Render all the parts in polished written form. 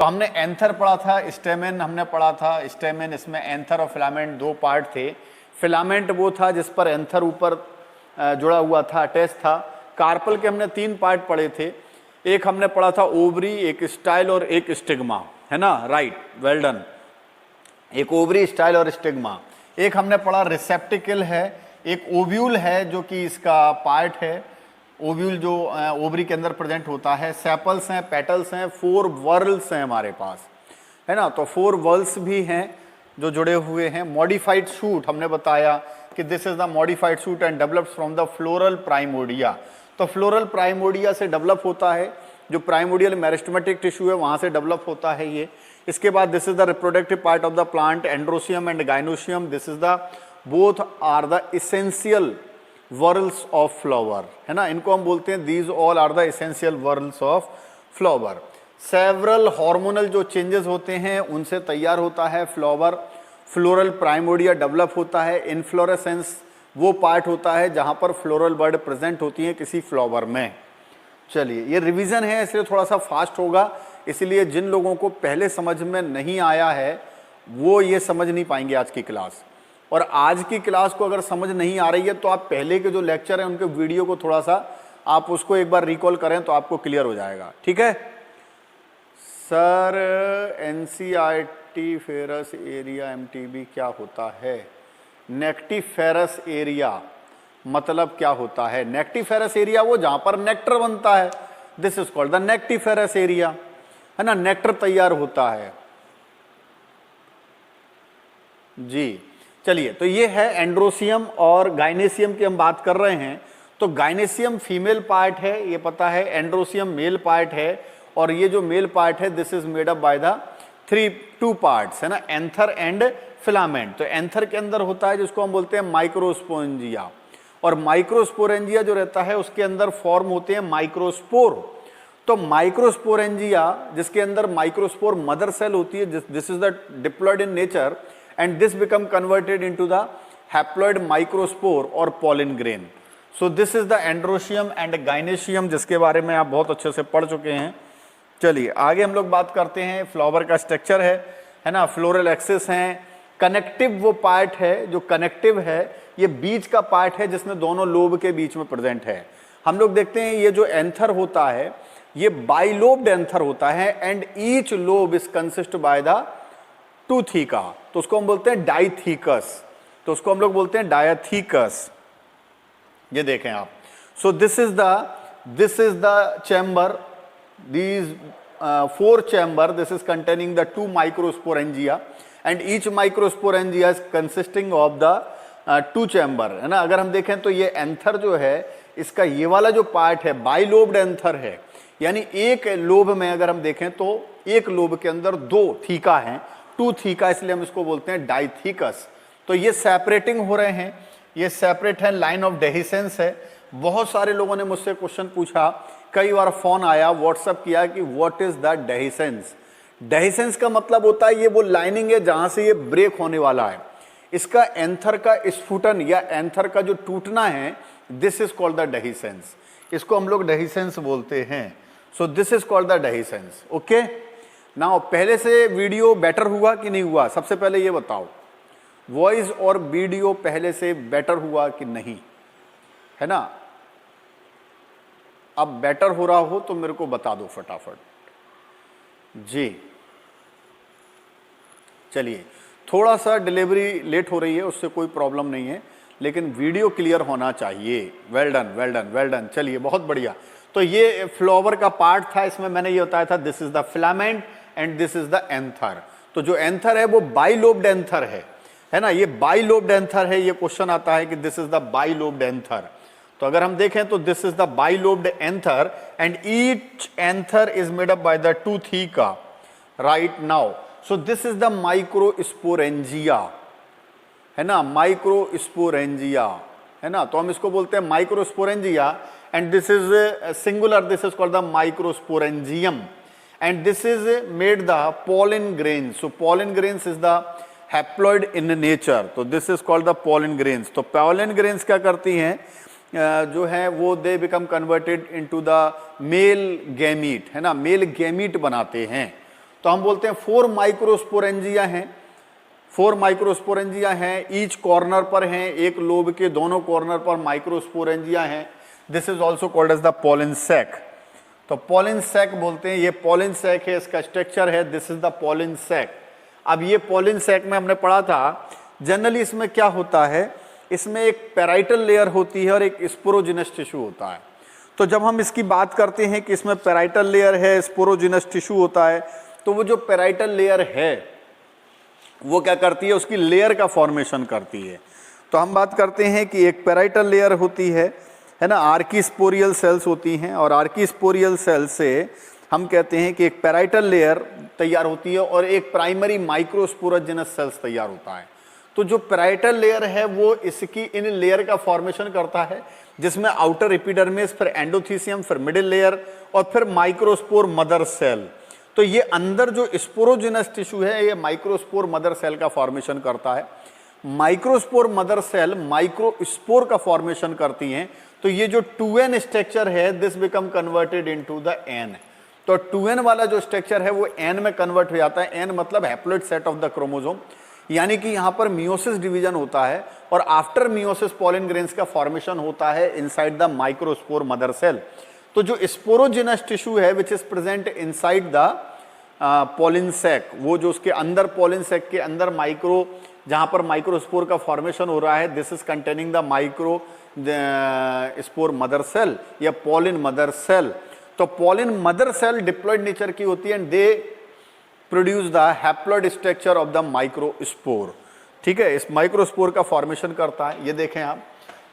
तो हमने एंथर पढ़ा था, स्टेमेन हमने पढ़ा था। स्टेमेन, इसमें एंथर और फिलामेंट दो पार्ट थे। फिलामेंट वो था जिस पर एंथर ऊपर जुड़ा हुआ था, अटैच था। कार्पल के हमने तीन पार्ट पढ़े थे। एक हमने पढ़ा था ओवरी, एक स्टाइल और एक स्टिग्मा, है ना, राइट, वेल डन। एक ओवरी, स्टाइल और स्टिग्मा। एक हमने पढ़ा रिसेप्टिकल है, एक ओव्यूल है जो कि इसका पार्ट है। ओव्यूल जो ओवरी के अंदर प्रेजेंट होता है। सेपल्स हैं, पेटल्स हैं, 4 वर्ल्स हैं हमारे पास, है ना। तो 4 वर्ल्स भी हैं जो जुड़े हुए हैं। मॉडिफाइड शूट हमने बताया कि this is the modified shoot and develops from the floral primordia. तो फ्लोरल प्राइमोर्डिया से डेवलप होता है, जो प्राइमोर्डियल मेरिस्टेमेटिक टिश्यू है वहाँ से डेवलप होता है ये। इसके बाद this is the reproductive part of the plant, androecium and gynoecium. This is the both are the essential whorls of flower, है ना, इनको हम बोलते हैं these all are the essential whorls of flower. Several hormonal जो changes होते हैं उनसे तैयार होता है फ्लावर। फ्लोरल प्राइमोर्डिया डेवलप होता है। इनफ्लोरेसेंस वो पार्ट होता है जहां पर फ्लोरल बर्ड प्रेजेंट होती है किसी फ्लावर में। चलिए, ये रिवीजन है इसलिए थोड़ा सा फास्ट होगा, इसलिए जिन लोगों को पहले समझ में नहीं आया है वो ये समझ नहीं पाएंगे आज की क्लास। और आज की क्लास को अगर समझ नहीं आ रही है तो आप पहले के जो लेक्चर हैं उनके वीडियो को थोड़ा सा आप उसको एक बार रिकॉल करें तो आपको क्लियर हो जाएगा, ठीक है। Sir, NCERT ferrous area MTB क्या होता है? नेक्टिफेरस एरिया मतलब क्या होता है? नेक्टिफेरस एरिया वो जहां पर नेक्टर बनता है, this is called the nectariferous area, है ना, नेक्टर तैयार होता है जी। चलिए, तो ये है एंड्रोसियम और गाइनेसियम की हम बात कर रहे हैं। तो गाइनेसियम फीमेल पार्ट है, ये पता है। एंड्रोसियम मेल पार्ट है, और ये जो मेल पार्ट है this is made up by the 2 parts, है ना, एंथर एंड फिलामेंट। तो एंथर के अंदर होता है जिसको हम बोलते हैं माइक्रोस्पोरेंजिया, और माइक्रोस्पोरेंजिया जो रहता है उसके अंदर फॉर्म होते हैं माइक्रोस्पोर। तो माइक्रोस्पोरेंजिया जिसके अंदर माइक्रोस्पोर मदर सेल होती है, this is the diploid in nature and this become converted into the haploid microspore or pollen grain. So this is the androecium and gynoecium जिसके बारे में आप बहुत अच्छे से पढ़ चुके हैं। चलिए आगे हम लोग बात करते हैं। फ्लावर का स्ट्रक्चर है ना, फ्लोरल एक्सिस हैं। कनेक्टिव वो पार्ट है जो कनेक्टिव है, ये बीच का पार्ट है जिसमें दोनों लोब के बीच में प्रेजेंट है। हम लोग देखते हैं ये जो एंथर होता है ये बाइलोब्ड एंथर होता है, and each lobe is consist by the 2 theca, तो उसको हम बोलते हैं डाइथीकस, तो उसको हम लोग बोलते हैं डायथीकस। ये देखें आप। सो this is the chamber, these 4 chamber, this is containing the 2 microsporangia and each microsporangia is consisting of the 2 chamber, है ना। अगर हम देखें तो ये एंथर जो है इसका ये वाला जो पार्ट है बाइलोब्ड एंथर है, यानी एक लोब में अगर हम देखें तो एक लोब के अंदर 2 थीका हैं, 2 थीका, इसलिए हम इसको बोलते हैं डाइथीकस। तो ये सेपरेटिंग हो रहे हैं, ये सेपरेट है, लाइन ऑफ डेहिसेंस है। बहुत सारे लोगों ने मुझसे क्वेश्चन पूछा, कई बार फोन आया, व्हाट्सअप किया कि what is the dehiscence. Dehiscence का मतलब होता है ये वो लाइनिंग है जहां से ये ब्रेक होने वाला है। इसका एंथर का स्फुटन या एंथर का जो टूटना है, this is called the dehiscence, इसको हम लोग डेहिसेंस बोलते हैं। सो this is called the dehiscence, okay. Now पहले से वीडियो बेटर हुआ कि नहीं हुआ? सबसे पहले ये बताओ, वॉइस और वीडियो पहले से बेटर हुआ कि नहीं, है ना। अब बेटर हो रहा हो तो मेरे को बता दो फटाफट जी। चलिए, थोड़ा सा डिलीवरी लेट हो रही है, उससे कोई प्रॉब्लम नहीं है, लेकिन वीडियो क्लियर होना चाहिए। Well done, well done, well done. चलिए, बहुत बढ़िया। तो ये फ्लावर का पार्ट था, इसमें मैंने ये बताया था this is the filament and this is the anther. तो जो एंथर है वो बाइलोब्ड एंथर है ना, ये बाइलोब्ड एंथर है। ये क्वेश्चन आता है कि this is the bilobed anther. तो अगर हम देखें तो this is the bilobed anther and each anther is made up by the 2 theca, right now. So this is the microsporangia, है ना, माइक्रोस्पोरेंजिया, है ना। तो हम इसको बोलते हैं microsporangia, and this is singular, this is called the microsporangium, and this is made the pollen grains. So pollen grains is the haploid in nature, तो this is called the pollen grains. तो pollen grains क्या करती हैं, जो है वो they become converted into the male gamete, है ना, male gamete बनाते हैं। तो हम बोलते हैं 4 माइक्रोस्पोरेंजिया हैं, 4 माइक्रोस्पोरेंजिया हैं, ईच कॉर्नर पर हैं, एक लोब के दोनों कॉर्नर पर माइक्रोस्पोरेंजिया हैं। This is also called as the pollen sac. तो पॉलन सैक बोलते हैं, ये पॉलन सैक है, इसका स्ट्रक्चर है, this is the pollen sac. अब ये पॉलन सैक में हमने पढ़ा था, जनरली इसमें क्या होता है, इसमें एक पैराइटल लेयर होती है और एक स्पोरोजिनस टिश्यू होता है। तो जब हम इसकी बात करते हैं कि इसमें पैराइटल लेयर है, स्पोरोजिनस टिश्यू होता है, तो वो जो पैराइटल लेयर है वो क्या करती है, उसकी लेयर का फॉर्मेशन करती है। तो हम बात करते हैं कि एक पैराइटल लेयर होती है ना, आर्कीस्पोरियल सेल्स होती हैं, और आर्कीस्पोरियल सेल से हम कहते हैं कि एक पैराइटल लेयर तैयार होती है और एक प्राइमरी माइक्रोस्पोरोजिनस सेल्स तैयार होता है। तो जो पैराइटल लेयर है वो इसकी इन लेयर का फॉर्मेशन करता है, जिसमें आउटर एपिडर्मिस, फिर एंडोथीसियम, फिर मिडिल लेयर और फिर माइक्रोस्पोर मदर सेल। तो ये अंदर जो स्पोरोजिनस टिश्यू है ये माइक्रोस्पोर मदर सेल का फॉर्मेशन करता है। माइक्रोस्पोर मदर सेल माइक्रोस्पोर का फॉर्मेशन करती हैं। तो ये जो 2n स्ट्रक्चर है, this become converted into the n। तो 2n वाला जो स्ट्रक्चर है वो n में कन्वर्ट हो जाता है। n मतलब haploid set of the chromosome, यानी कि यहाँ पर मियोसिस डिवीजन होता है और आफ्टर मियोसिस पॉलन ग्रेन्स का फॉर्मेशन होता है inside the microspore mother cell. तो जो स्पोरोजिनस टिश्यू है which is present inside the pollen sac, वो जो उसके अंदर पॉलन सैक के अंदर माइक्रो, जहाँ पर माइक्रोस्पोर का फॉर्मेशन हो रहा है, this is containing the micro spore mother cell या पॉलन मदर सेल। तो pollen mother cell diploid nature की होती है and they produce the haploid structure of the microspore. ठीक है, इस माइक्रोस्पोर का फॉर्मेशन करता है, ये देखें आप।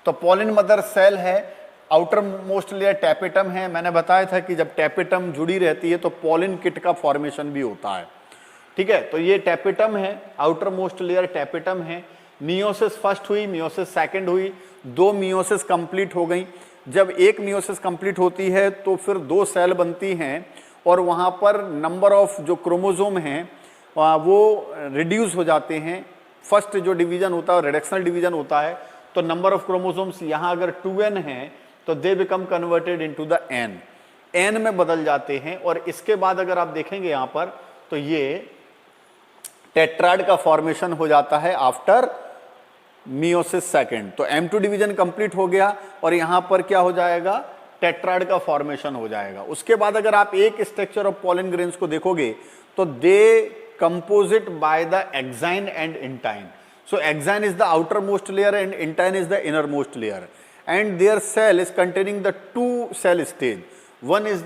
तो पॉलन मदर सेल है, आउटर मोस्ट लेयर टैपेटम है। मैंने बताया था कि जब टैपेटम जुड़ी रहती है तो पॉलन किट का फॉर्मेशन भी होता है। ठीक है, तो ये टैपेटम है, आउटर मोस्ट लेयर टैपेटम है। मियोसिस फर्स्ट हुई, मियोसिस सेकंड हुई, 2 मियोसिस कंप्लीट हो गई। जब एक मियोसिस कंप्लीट होती है तो फिर 2 सेल बनती हैं और वहाँ पर नंबर ऑफ जो क्रोमोसोम हैं वो रिड्यूस हो जाते हैं। फर्स्ट जो डिवीजन होता है रिडक्शनल डिवीजन होता है, तो नंबर ऑफ क्रोमोसोम्स यहाँ अगर 2n हैं तो they become converted into the n में बदल जाते हैं। और इसके बाद अगर आप देखेंगे यहाँ पर तो ये टेट्राड का फॉर्मेशन हो जाता है आफ्टर मियोसिस सेकंड। तो M2 डिवीजन कंप्लीट हो गया और यहाँ पर क्या हो जाएगा, टेट्राड का फॉर्मेशन हो जाएगा। उसके बाद अगर आप एक स्ट्रक्चर ऑफ पॉलन ग्रेन्स को देखोगे तो they composite by the exine and intine. So exine is the outer most layer and intine is the inner most layer and their cell is containing the 2 cell stage. One is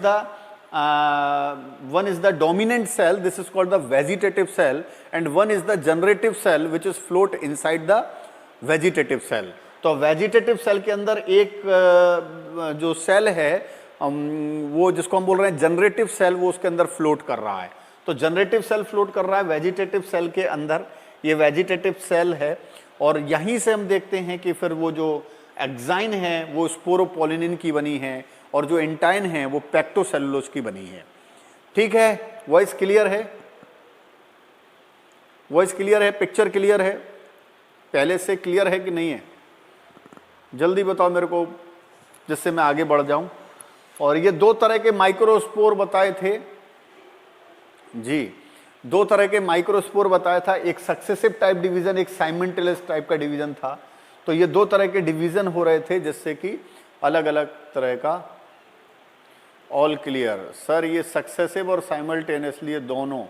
the dominant cell, this is called the vegetative cell, and one is the generative cell which is float inside the vegetative cell. तो vegetative cell के अंदर एक जो cell है वो जिसको हम बोल रहे हैं जनरेटिव सेल, वो उसके अंदर फ्लोट कर रहा है। तो जनरेटिव सेल फ्लोट कर रहा है वेजिटेटिव सेल के अंदर, ये वेजिटेटिव सेल है। और यहीं से हम देखते हैं कि फिर वो जो एक्साइन है वो स्पोरोपोलिनिन की बनी है और जो इंटाइन है वो पेक्टोसेलुलोज की बनी है। ठीक है, वॉइस क्लियर है? वॉइस क्लियर है? पिक्चर क्लियर है? पहले से क्लियर है कि नहीं है? जल्दी बताओ मेरे को जिससे मैं आगे बढ़ जाऊं। और ये 2 तरह के माइक्रोस्पोर बताए थे जी, 2 तरह के माइक्रोस्पोर बताया था, एक सक्सेसिव टाइप डिवीजन, एक साइमल्टेनियस टाइप का डिवीजन था। तो ये 2 तरह के डिवीजन हो रहे थे जिससे कि अलग अलग तरह का। ऑल क्लियर सर, ये सक्सेसिव और साइमल्टेनियसली दोनों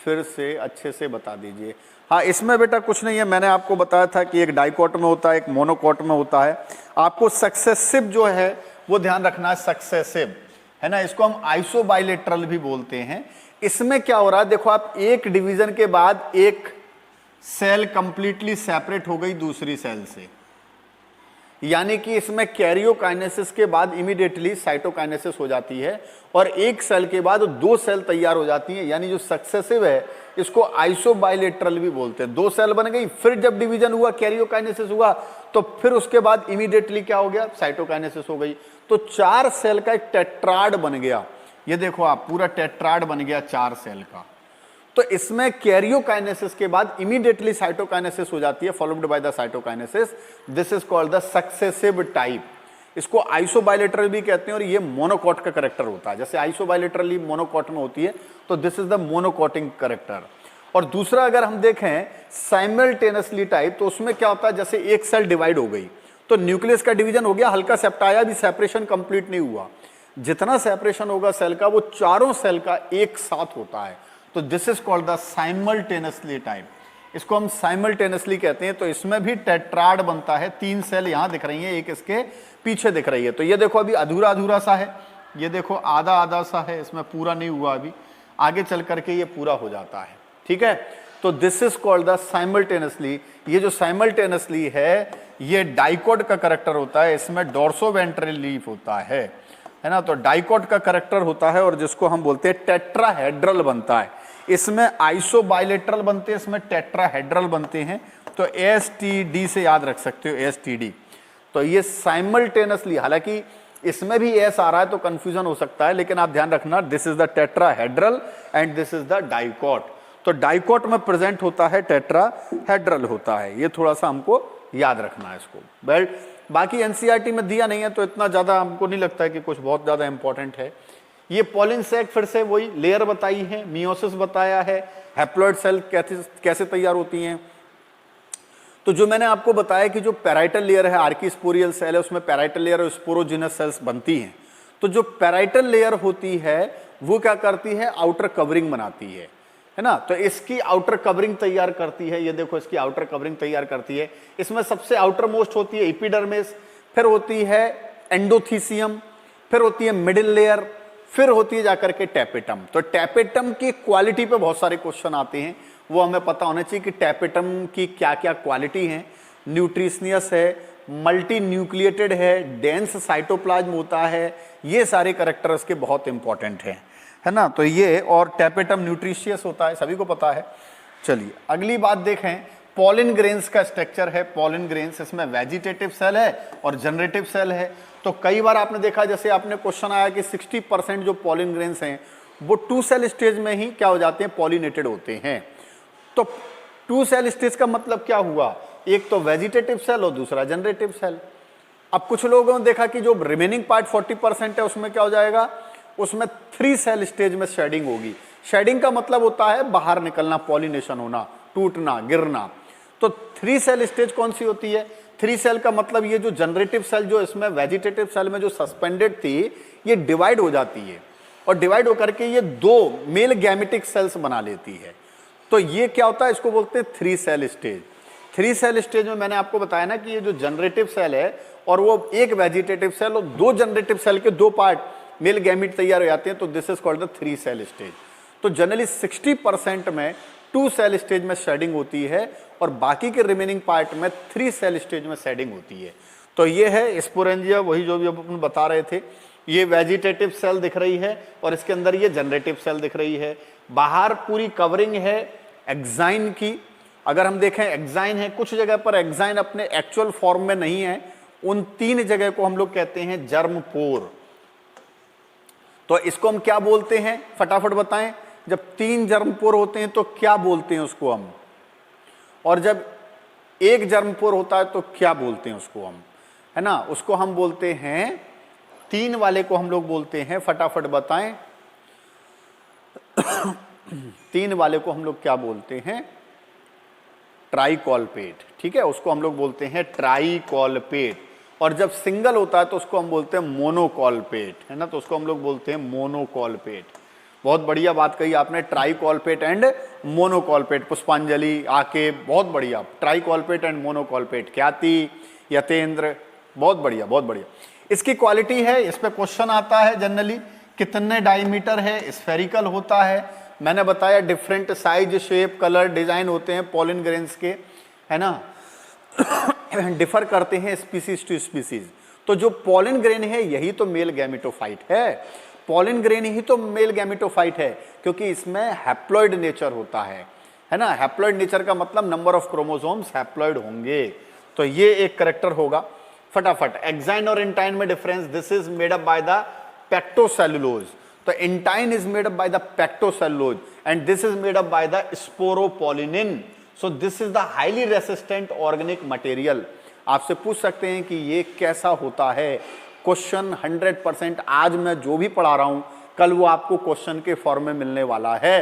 फिर से अच्छे से बता दीजिए। हाँ, इसमें बेटा कुछ नहीं है, मैंने आपको बताया था कि एक डाइकोट में होता है, एक मोनोकोट में होता है। आपको सक्सेसिव जो है वो ध्यान रखना है, सक्सेसिव है ना, इसको हम आइसोबाइलेटरल भी बोलते हैं। इसमें क्या हो रहा है, देखो आप एक डिवीजन के बाद एक सेल कंप्लीटली सेपरेट हो गई दूसरी सेल से, यानी कि इसमें कैरियोकाइनेसिस के बाद इमीडिएटली साइटोकाइनेसिस हो जाती है और एक सेल के बाद 2 सेल तैयार हो जाती हैं। यानी जो सक्सेसिव है इसको आइसोबाइलेटरल भी बोलते हैं। 2 सेल बन गई, फिर जब डिवीजन हुआ, कैरियोकाइनेसिस हुआ, तो फिर उसके बाद इमीडिएटली क्या हो गया, साइटोकाइनेसिस हो गई। तो 4 सेल का एक टेट्राड बन गया। ये देखो आप, पूरा टेट्राड बन गया 4 सेल का। तो इसमें कैरियोकाइनेसिस के बाद इमीडिएटली साइटोकाइनेसिस हो जाती है, followed by the cytokinesis. This is called the successive type. इसको आइसोबाइलेटरल भी कहते हैं और ये मोनोकॉट का करेक्टर होता है। जैसे आइसोबाइलेटरली मोनोकॉट में होती है तो दिस इज द मोनोकॉटिंग करेक्टर। और दूसरा अगर हम देखें साइमल्टेनियसली टाइप, तो उसमें क्या होता है, जैसे एक सेल डिवाइड हो गई तो न्यूक्लियस का डिवीजन हो गया, हल्का सेप्टाया भी सेपरेशन कंप्लीट नहीं हुआ, जितना सेपरेशन होगा सेल का वो चारों सेल का एक साथ होता है, तो this is called the simultaneously type. इसको हम साइमल्टेनियसली कहते हैं। तो इसमें भी टेट्राड बनता है, 3 सेल यहां दिख रही हैं, एक इसके पीछे दिख रही है। तो ये देखो अभी अधूरा अधूरा सा है, ये देखो आधा आधा सा है, इसमें पूरा नहीं हुआ, अभी आगे चल करके ये पूरा हो जाता है। ठीक है, तो this is called the simultaneously. ये जो साइमल्टेनियसली है ये डाइकोट का करेक्टर होता है, इसमें डोर्सोवेंट्रल लीफ होता है ना, तो डाइकोट का करेक्टर होता है और जिसको हम बोलते हैं टेट्राहेड्रल बनता है। इसमें आइसोबाइलेटरल बनते हैं, इसमें टेट्राहेड्रल बनते हैं। तो एसटीडी से याद रख सकते हो, एसटीडी। तो ये साइमल्टेनियसली, हालांकि इसमें भी एस आ रहा है तो कंफ्यूजन हो सकता है, लेकिन आप ध्यान रखना this is the tetrahedral and this is the dicot. तो डाइकोट में प्रेजेंट होता है, टेट्राहेड्रल होता है, ये थोड़ा सा हमको याद रखना है इसको। बेल्ट बाकी एनसीईआरटी में दिया नहीं है तो इतना ज्यादा हमको नहीं लगता है कि कुछ बहुत ज्यादा इंपॉर्टेंट है। ये पॉलिन सैक फिर से वही लेयर बताई है, मियोसिस बताया है, हैप्लॉइड सेल कैसे तैयार होती हैं। तो जो मैंने आपको बताया कि जो पैराइटल लेयर है, आर्कीस्पोरियल सेल है, उसमें पैराइटल लेयर और स्पोरोजिनस सेल्स बनती हैं। तो जो पैराइटल लेयर होती है वो क्या करती है, आउटर कवरिंग बनाती है ना, तो इसकी आउटर कवरिंग तैयार करती है। ये देखो इसकी आउटर कवरिंग तैयार करती है। इसमें सबसे आउटर मोस्ट होती है एपिडर्मिस, फिर होती है एंडोथीसियम, फिर होती है मिडिल लेयर, फिर होती है जाकर के टैपेटम। तो टैपेटम की क्वालिटी पे बहुत सारे क्वेश्चन आते हैं, वो हमें पता होना चाहिए कि टैपेटम की क्या क्या क्वालिटी है। न्यूट्रिशनियस है, मल्टी न्यूक्लिएटेड है, डेंस साइटोप्लाज्म होता है, ये सारे कैरेक्टर्स के बहुत इंपॉर्टेंट हैं, है ना। तो ये, और टैपेटम न्यूट्रिशियस होता है, सभी को पता है। चलिए अगली बात देखें, पॉलिन ग्रेन्स का स्ट्रक्चर है। पॉलिन ग्रेन्स, इसमें वेजिटेटिव सेल है और जनरेटिव सेल है। तो कई बार आपने देखा, जैसे आपने क्वेश्चन आया कि 60% जो पॉलिन ग्रेन्स हैं वो 2 सेल स्टेज में ही क्या हो जाते हैं, पॉलिनेटेड होते हैं। तो 2 सेल स्टेज का मतलब क्या हुआ, एक तो वेजिटेटिव सेल और दूसरा जनरेटिव सेल। अब कुछ लोगों ने देखा कि जो रिमेनिंग पार्ट 40% है उसमें क्या हो जाएगा, उसमें 3 सेल स्टेज में शेडिंग होगी। शेडिंग का मतलब होता है बाहर निकलना, पॉलिनेशन होना, टूटना, गिरना। तो 3 सेल स्टेज कौन सी होती है, 3 सेल का मतलब ये जो जनरेटिव सेल जो इसमें वेजिटेटिव सेल में जो सस्पेंडेड थी ये डिवाइड हो जाती है और डिवाइड होकर के ये 2 मेल गैमेटिक सेल्स बना लेती है। तो ये क्या होता है, इसको बोलते हैं 3 सेल स्टेज। 3 सेल स्टेज में मैंने आपको बताया ना कि ये जो जनरेटिव सेल है और वो एक वेजिटेटिव सेल और 2 जनरेटिव सेल के 2 पार्ट मेल गैमेट तैयार हो जाते हैं, तो this is called the 3 cell stage. तो जनरली 60% में 2 सेल स्टेज में शेडिंग होती है और बाकी के रिमेनिंग पार्ट में 3 सेल स्टेज में शेडिंग होती है। तो ये है स्पोरेंजिया, वही जो भी अपन बता रहे थे। ये वेजिटेटिव सेल दिख रही है और इसके अंदर ये जनरेटिव सेल दिख रही है। बाहर पूरी कवरिंग है एक्साइन की। अगर हम देखें एक्साइन है, कुछ जगह पर एक्साइन अपने एक्चुअल फॉर्म में नहीं है, उन 3 जगह को हम लोग कहते हैं जर्म पोर। तो इसको हम क्या बोलते हैं, फटाफट बताएं। जब 3 जर्मपोर होते हैं तो क्या बोलते हैं उसको हम, और जब 1 जर्मपोर होता है तो क्या बोलते हैं उसको हम, है ना। उसको हम बोलते हैं, 3 वाले को हम लोग बोलते हैं, फटाफट बताएं 3 वाले को हम लोग क्या बोलते हैं, ट्राइकॉलपेट। ठीक है, उसको हम लोग बोलते हैं ट्राइकॉलपेट। और जब सिंगल होता है तो उसको हम बोलते हैं मोनोकॉलपेट, है ना, तो उसको हम लोग बोलते हैं मोनोकॉलपेट। बहुत बढ़िया बात कही आपने, ट्राइकॉलपेट एंड मोनोकॉलपेट। पुष्पांजलि आके बहुत बढ़िया, ट्राइकॉलपेट एंड मोनोकॉलपेट। ख्याति, यतेंद्र, बहुत बढ़िया बहुत बढ़िया। इसकी क्वालिटी है, इस पे क्वेश्चन आता है जनरली, कितने डायमीटर है, स्फेरिकल होता है। मैंने बताया different size, shape, colour, design होते हैं पॉलिन ग्रेन्स के, है ना, डिफर करते हैं स्पीसीज टू स्पीसीज। तो जो पॉलिन ग्रेन है यही तो मेल गैमेटोफाइट है, पॉलिन ग्रेन ही तो मेल गैमेटोफाइट है, क्योंकि इसमें हैप्लॉइड नेचर होता है ना। हैप्लॉइड नेचर का मतलब नंबर ऑफ क्रोमोसोम्स हैप्लॉइड होंगे। तो ये एक करेक्टर होगा। फटाफट, एक्साइन और इंटाइन में difference, this is made up by the pectocellulose. तो intine is made up by the pectocellulose and this is made up by the sporopollenin. So this is the highly resistant organic material. आपसे पूछ सकते हैं कि ये कैसा होता है, क्वेश्चन 100% आज मैं जो भी पढ़ा रहा हूं कल वो आपको क्वेश्चन के फॉर्म में मिलने वाला है,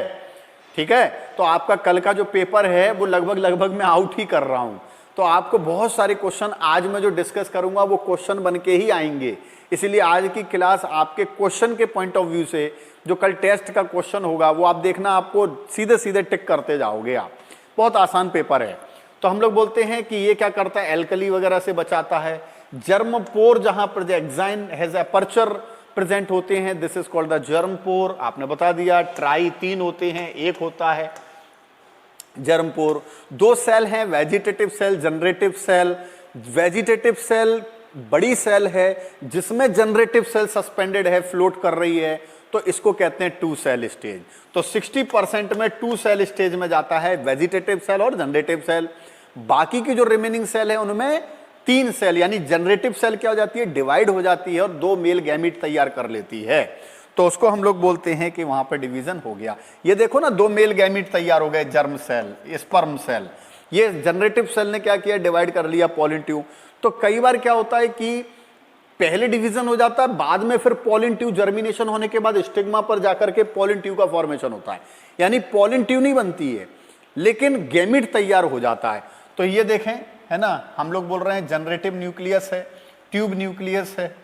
ठीक है। तो आपका कल का जो पेपर है वो लगभग मैं आउट ही कर रहा हूं, तो आपको बहुत सारे क्वेश्चन आज मैं जो डिस्कस करूंगा वो क्वेश्चन बन के ही आएंगे। इसीलिए आज की क्लास आपके क्वेश्चन के पॉइंट ऑफ व्यू से जो कल टेस्ट का क्वेश्चन होगा वो आप देखना, आपको सीधे सीधे टिक करते जाओगे आप। बहुत आसान पेपर है। तो हम लोग बोलते हैं कि ये क्या करता है, एल्कली वगैरह से बचाता है। जर्म पोर जहां पर एग्जाइन हैज अपर्चर प्रेजेंट होते हैं, this is called the germ pore. आपने बता दिया ट्राई 3 होते हैं, एक होता है जर्म पोर। 2 सेल हैं, vegetative cell, generative cell. Vegetative cell बड़ी सेल है जिसमें जनरेटिव सेल सस्पेंडेड है, फ्लोट कर रही है, तो इसको कहते हैं 2 सेल स्टेज। तो 60% में 2 सेल स्टेज में जाता है वेजिटेटिव सेल और जनरेटिव सेल। बाकी की जो रिमेनिंग सेल है उनमें 3 सेल यानी जनरेटिव सेल क्या हो जाती है, डिवाइड हो जाती है और 2 मेल गैमीट तैयार कर लेती है। तो उसको हम लोग बोलते हैं कि वहां पर डिवीजन हो गया। ये देखो ना, 2 मेल गैमीट तैयार हो गए, जर्म सेल, स्पर्म सेल। ये जनरेटिव सेल ने क्या किया, डिवाइड कर लिया पॉलिन ट्यूब। तो कई बार क्या होता है कि पहले डिवीजन हो जाता है, बाद में फिर पॉलिन ट्यूब जर्मिनेशन होने के बाद स्टिग्मा पर जाकर के पॉलिन ट्यूब का फॉर्मेशन होता है, यानी पॉलिन ट्यूब नहीं बनती है लेकिन गैमीट तैयार हो जाता है। तो ये देखें, है ना, हम लोग बोल रहे हैं जनरेटिव न्यूक्लियस है, ट्यूब न्यूक्लियस है।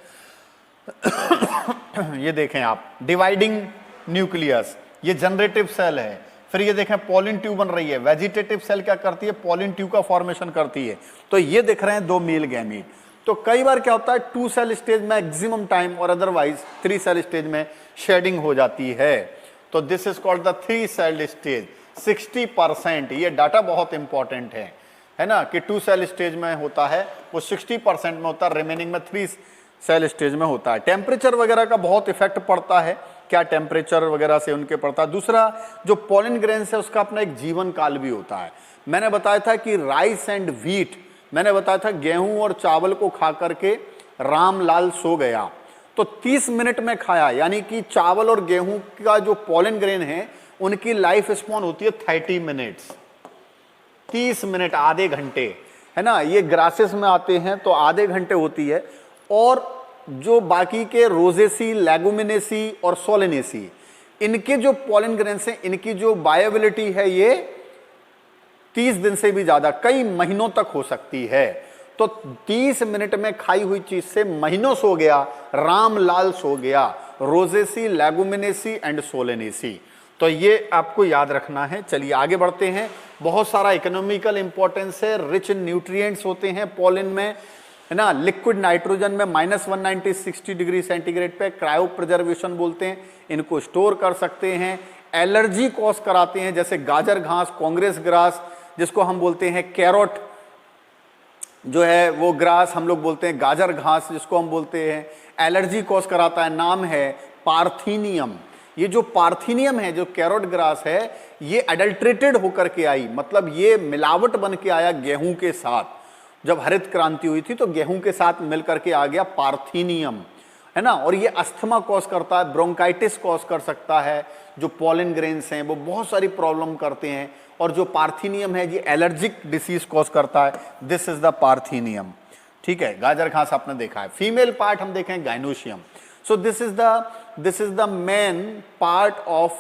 ये देखें आप, डिवाइडिंग न्यूक्लियस, ये जनरेटिव सेल है। फिर ये देखें पॉलिन ट्यूब बन रही है। वेजिटेटिव सेल क्या करती है, पॉलिन ट्यूब का फॉर्मेशन करती है। तो ये दिख रहे हैं 2 मेल गैमीट। तो कई बार क्या होता है 2 सेल स्टेज मैक्सिमम टाइम और अदरवाइज 3 सेल स्टेज में शेडिंग हो जाती है। तो this is called the 3 cell stage. 60%, ये डाटा बहुत इंपॉर्टेंट है ना, कि 2 सेल स्टेज में होता है वो 60% में होता है, रिमेनिंग में 3 सेल स्टेज में होता है। टेम्परेचर वगैरह का बहुत इफेक्ट पड़ता है, क्या टेम्परेचर वगैरह से उनके पड़ता है। दूसरा, जो पॉलिन ग्रेन्स है उसका अपना एक जीवन काल भी होता है। मैंने बताया था कि राइस एंड व्हीट, मैंने बताया था गेहूं और चावल को खा करके रामलाल सो गया, तो 30 मिनट में खाया, यानी कि चावल और गेहूं का जो पॉलिन ग्रेन है उनकी लाइफ स्पॉन होती है 30 मिनट्स, 30 मिनट, आधे घंटे, है ना। ये ग्रासेस में आते हैं तो आधे घंटे होती है। और जो बाकी के रोजेसी, लेगुमिनेसी और सोलेनेसी, इनके जो पॉलिन ग्रेन्स हैं, इनकी जो वायबिलिटी है ये 30 दिन से भी ज्यादा, कई महीनों तक हो सकती है। तो 30 मिनट में खाई हुई चीज से महीनों सो गया, रामलाल सो गया, रोजेसी, लेगुमिनेसी एंड सोलेनेसी। तो ये आपको याद रखना है। चलिए आगे बढ़ते हैं। बहुत सारा इकोनॉमिकल इंपॉर्टेंस है, रिच इन न्यूट्रिएंट्स होते हैं पॉलिन में, है ना। लिक्विड नाइट्रोजन में -190 60 डिग्री सेंटीग्रेड पे क्रायो प्रिजर्वेशन बोलते हैं, इनको स्टोर कर सकते हैं। एलर्जी कॉज कराते हैं, जैसे गाजर घास, कांग्रेस ग्रास, जिसको हम बोलते हैं कैरोट, जो है वो ग्रास हम लोग बोलते हैं गाजर घास, जिसको हम बोलते हैं, एलर्जी कॉज कराता है। नाम है पार्थीनियम। ये जो पार्थीनियम है, जो कैरोट ग्रास है, ये अडल्ट्रेटेड होकर के आई, मतलब ये मिलावट बन के आया गेहूं के साथ। जब हरित क्रांति हुई थी तो गेहूं के साथ मिलकर के आ गया पार्थीनियम, है ना। और ये अस्थमा कॉज करता है, ब्रोंकाइटिस कॉज कर सकता है। जो पॉलिन ग्रेन्स हैं वो बहुत सारी प्रॉब्लम करते हैं। और जो पार्थीनियम है ये एलर्जिक डिसीज कॉज करता है। दिस इज द पार्थीनियम, ठीक है। गाजर घास आपने देखा है। फीमेल पार्ट हम देखें gynoecium. So this is the main part of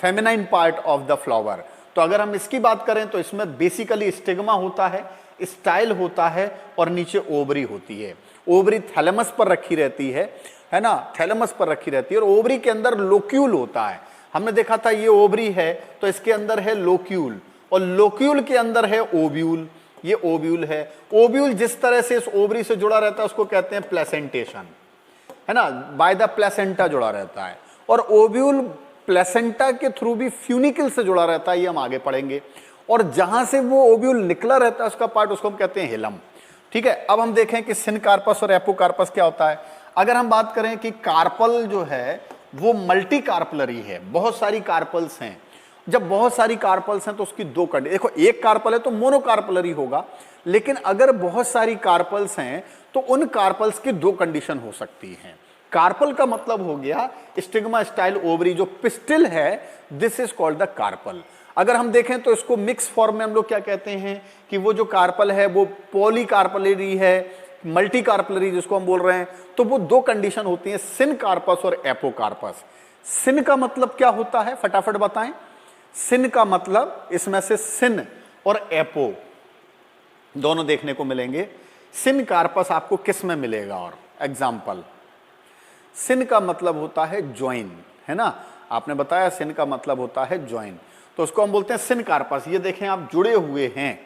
feminine part of the flower. तो अगर हम इसकी बात करें तो इसमें बेसिकली स्टिग्मा होता है, स्टाइल होता है और नीचे ओवरी होती है। ओवरी थैलेमस पर रखी रहती है ना, थैलेमस पर रखी रहती है। और ओवरी के अंदर लोक्यूल होता है। हमने देखा था ये ओवरी है तो इसके अंदर है लोक्यूल, और लोक्यूल के अंदर है ओव्यूल। ये ओव्यूल है। ओव्यूल जिस तरह से इस ओवरी से जुड़ा रहता है उसको कहते हैं प्लेसेंटेशन, है ना, बाय द प्लेसेंटा जुड़ा रहता है। और ओव्यूल प्लेसेंटा के थ्रू भी फ्यूनिकल से जुड़ा रहता है, ये हम आगे पढ़ेंगे। और जहां से वो ओव्यूल निकला रहता है उसका पार्ट, उसको हम कहते हैं हिलम, ठीक है। अब हम देखें कि सिनकार्पस और एपोकार्पस क्या होता है। अगर हम बात करें कि कार्पल जो है वो मल्टी कार्पलरी है, बहुत सारी कार्पल्स हैं। जब बहुत सारी कार्पल्स हैं तो उसकी 2 कंडीशन, देखो एक कार्पल है तो मोनोकार्पलरी होगा, लेकिन अगर बहुत सारी कार्पल्स हैं तो उन कार्पल्स की 2 कंडीशन हो सकती हैं। कार्पल का मतलब हो गया स्टिग्मा स्टाइल ओवरी, जो पिस्टिल है, this is called the carpel. अगर हम देखें तो इसको मिक्स फॉर्म में हम लोग क्या कहते हैं कि वो जो कार्पल है वो पॉलीकार्पलरी है, मल्टी कार्पलरी जिसको हम बोल रहे हैं, तो वो दो कंडीशन होती हैं, सिनकार्पस और एपोकार्पस। सिन का मतलब क्या होता है, फटाफट बताएं। सिन का मतलब इसमें से सिन और एपो दोनों देखने को मिलेंगे। सिनकार्पस आपको किस में मिलेगा, और एग्जाम्पल, सिन का मतलब होता है ज्वाइन, है ना, आपने बताया सिन का मतलब होता है ज्वाइन, तो उसको हम बोलते हैं सिनकार्पस। ये देखें आप जुड़े हुए हैं,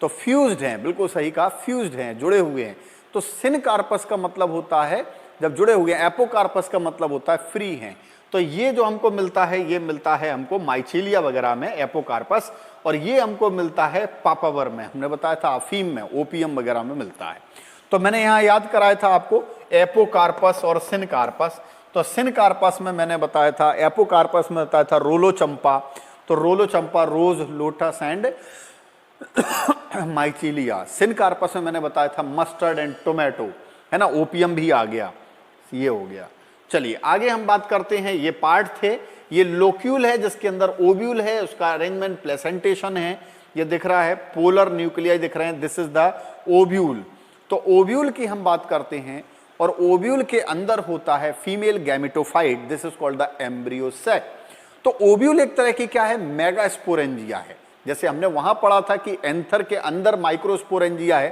तो फ्यूज्ड हैं, बिल्कुल सही कहा, फ्यूज्ड हैं, जुड़े हुए हैं। तो सिनकार्पस का मतलब होता है जब जुड़े हुए हैं, एपोकार्पस का मतलब होता है फ्री हैं। तो ये जो हमको मिलता है, ये मिलता है हमको माइचेलिया वगैरह में एपोकार्पस, और ये हमको मिलता है पापावर में, हमने बताया था अफीम में, ओपीएम वगैरह में मिलता है। तो मैंने यहाँ याद कराया था आपको एपोकार्पस और सिनकार्पस। तो सिनकार्पस में मैंने बताया था, एपोकार्पस में बताया था रोलो चंपा, तो रोलो चंपा, रोज, लोटस एंड माइचेलिया। सिनकार्पस में मैंने बताया था मस्टर्ड एंड टोमेटो, है ना, ओपीएम भी आ गया, ये हो गया। चलिए आगे हम बात करते हैं, ये पार्ट थे, ये लोक्यूल है जिसके अंदर ओव्यूल है, उसका अरेंजमेंट प्लेसेंटेशन है, ये दिख रहा है, पोलर न्यूक्लियाई दिख रहे हैं, दिस इज द ओव्यूल। तो ओव्यूल की हम बात करते हैं, और ओव्यूल के अंदर होता है female gametophyte, this is called the embryo sac. तो ओव्यूल एक तरह की क्या है, मेगास्पोरेंजिया है। जैसे हमने वहां पढ़ा था कि एंथर के अंदर माइक्रोस्पोरेंजिया है,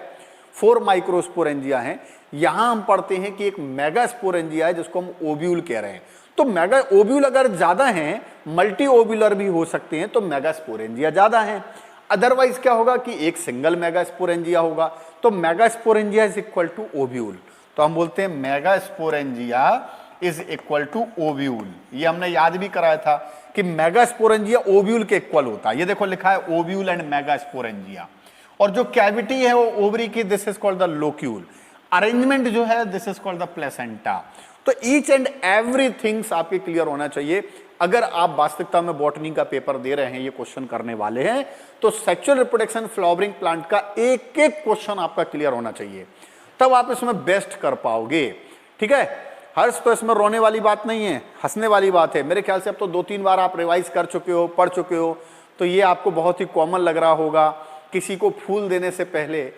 4 माइक्रोस्पोरेंजिया है, यहां हम पढ़ते हैं कि एक मेगास्पोरेंजिया है जिसको हम ओव्यूल कह रहे हैं। तो मेगा ओव्यूल अगर ज्यादा हैं, मल्टी ओव्यूलर भी हो सकते हैं, तो मेगास्पोरेंजिया ज्यादा हैं। अदरवाइज क्या होगा कि एक सिंगल मेगास्पोरेंजिया होगा। तो megasporangia is equal to ovule, तो हम बोलते हैं megasporangia is equal to ovule. ये हमने याद भी कराया था कि मेगास्पोरेंजिया ओव्यूल के इक्वल होता है। ये देखो लिखा है ओव्यूल एंड मेगास्पोरेंजिया, और जो कैविटी है वो ओवरी की, this is called the locule. Arrangement जो है this is called the placenta. तो ईच एंड एवरी थिंग्स आपके क्लियर होना चाहिए। अगर आप वास्तविकता में बॉटनी का पेपर दे रहे हैं, ये क्वेश्चन करने वाले हैं, तो सेक्सुअल रिप्रोडक्शन फ्लावरिंग प्लांट का एक एक क्वेश्चन आपका क्लियर होना चाहिए, तब आप इसमें बेस्ट कर पाओगे। ठीक है, हर्ष तो इसमें रोने वाली बात नहीं है, हंसने वाली बात है। मेरे ख्याल से अब तो 2-3 बार आप रिवाइज कर चुके हो, पढ़ चुके हो, तो ये आपको बहुत ही कॉमन लग रहा होगा। किसी को फूल देने से पहले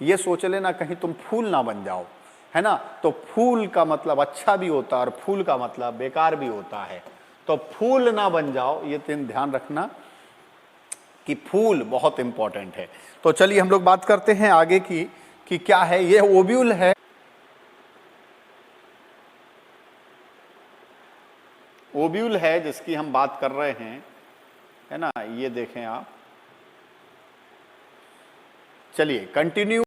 ये सोच लेना कहीं तुम फूल ना बन जाओ, है ना। तो फूल का मतलब अच्छा भी होता है और फूल का मतलब बेकार भी होता है, तो फूल ना बन जाओ, ये ध्यान रखना कि फूल बहुत इंपॉर्टेंट है। तो चलिए हम लोग बात करते हैं आगे की कि क्या है। ये ओव्यूल है, ओव्यूल है जिसकी हम बात कर रहे हैं, है ना। ये देखें आप, चलिए कंटिन्यू।